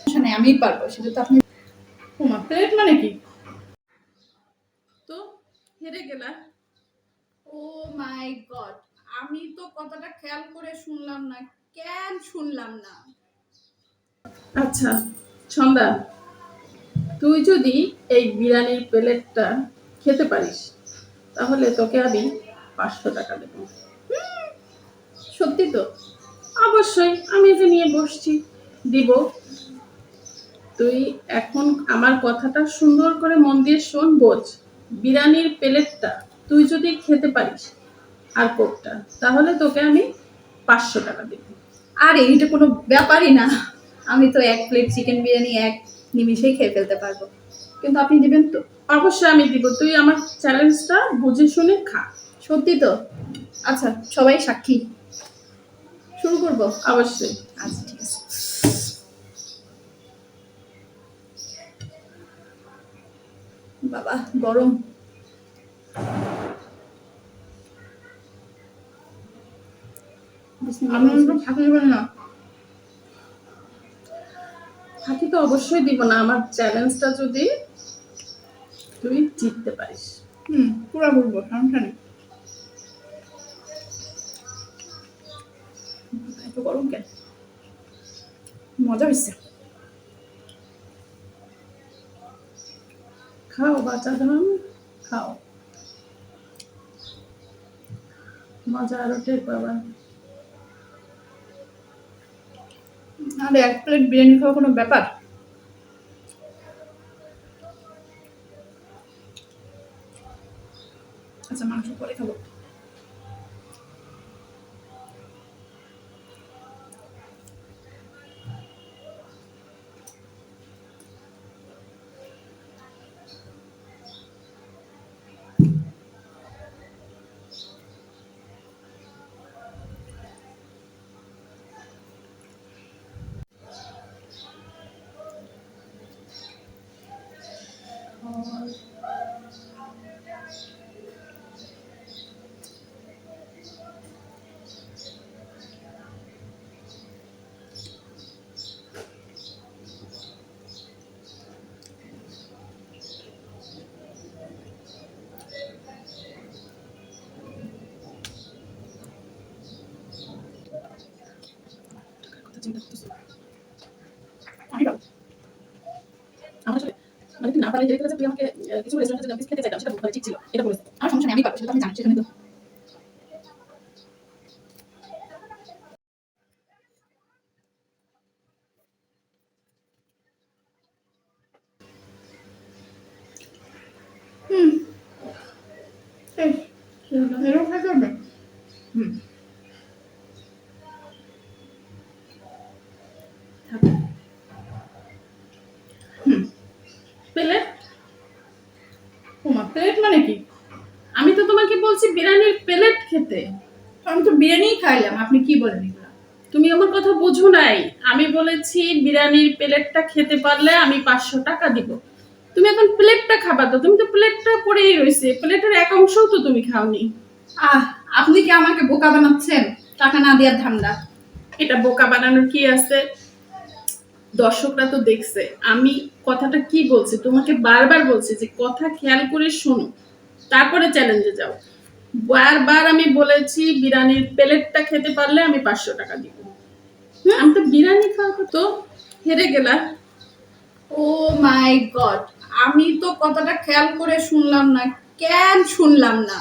সমস্যা নেই, আমিই পারবো। সেটা তো আপনি প্লেট মানে কি? তো হেরে গেলা। ও মাই গড, আমি তো কথাটা খেয়াল করে শুনলাম না। কেন শুনলাম না? আচ্ছা ছন্দা, তুই যদি এই বিরিয়ানির প্লেটটা খেতে পারিস তাহলে তোকে আমি 500 টাকা দেবো। সত্যি তো? অবশ্যই, আমি যে নিয়ে বসছি দিব। তুই এখন আমার কথাটা সুন্দর করে মন দিয়ে শোন, বোঝ। বিরিয়ানির প্লেটটা তুই যদি খেতে পারিস আর কোকটা, তাহলে তোকে আমি 500 টাকা দেব। আরে এটা কোনো ব্যাপারই না। আমি তো 1 প্লেট চিকেন বিরিয়ানি এক নিমিষেই খেয়ে ফেলতে পারবো। কিন্তু আপনি দিবেন তো? অবশ্যই আমি দিব, তুই আমার চ্যালেঞ্জটা বুঝে শুনে খা। সত্যি তো? আচ্ছা, সবাই সাক্ষী। শুরু করব? অবশ্যই। আচ্ছা ঠিক আছে। বাবা গরম। আপনি তো ফাঁকি দেবেন না? ফাঁকি তো অবশ্যই দিব না, আমার চ্যালেঞ্জটা যদি তুই জিততে পারিস। পুরা বলবো, সমস্যা নেই। এত গরম কেন? মজা হয়েছে। খাও বাচ্চা ধন, খাও, মজা আরো টের পাবা। আরে 1 প্লেট বিরিয়ানি খাওয়া কোনো ব্যাপার? আচ্ছা মাংস পরে খাবো। আমি খাবো। আমার আসলে মানে তুই না পারলে হেরে গেলে যে তুই আমাকে কিছু রেস্টুরেন্টে যেতে খেতে চাইতাম, সেটা মানে ঠিক ছিল, এটা বলেছে। আমার সমস্যা নেই, আমি পারবো। সেটা তো আপনি জানেন, সেখানে তো। হুম এই এরকম খাইতে হবে? হুম থাক। প্লেট, প্লেট মানে কি? আমি তো তোমাকে বলছি বিরিয়ানির প্লেট খেতে। আমি তো বিরিয়ানি খাইলাম, আপনি কি বলেন এগুলা? তুমি আমার কথা বুঝো নাই, আমি বলেছি বিরিয়ানির প্লেটটা খেতে পারলে আমি 500 টাকা দিব। তুমি এখন প্লেটটা খাবা, তো তুমি তো প্লেটটা পড়েই রয়েছে, প্লেটের এক অংশও তো তুমি খাওনি। আহ, আপনি কি আমাকে বোকা বানাচ্ছেন? টাকা না দেওয়ার ধান্দা। এটা বোকা বানানোর কি আছে? দর্শকরা তো দেখছে আমি কথাটা কি বলছি, তোমাকে বারবার বলছি যে কথা খেয়াল করে শোনো, তারপরে চ্যালেঞ্জে যাও। বারবার আমি বলেছি বিরিয়ানির প্লেটটা খেতে পারলে আমি 500 টাকা দিব। আমি তো বিরিয়ানি খাওয়া, তো হেরে গেলা। ও মাই গড, আমি তো কথাটা খেয়াল করে শুনলাম না। কেন শুনলাম না?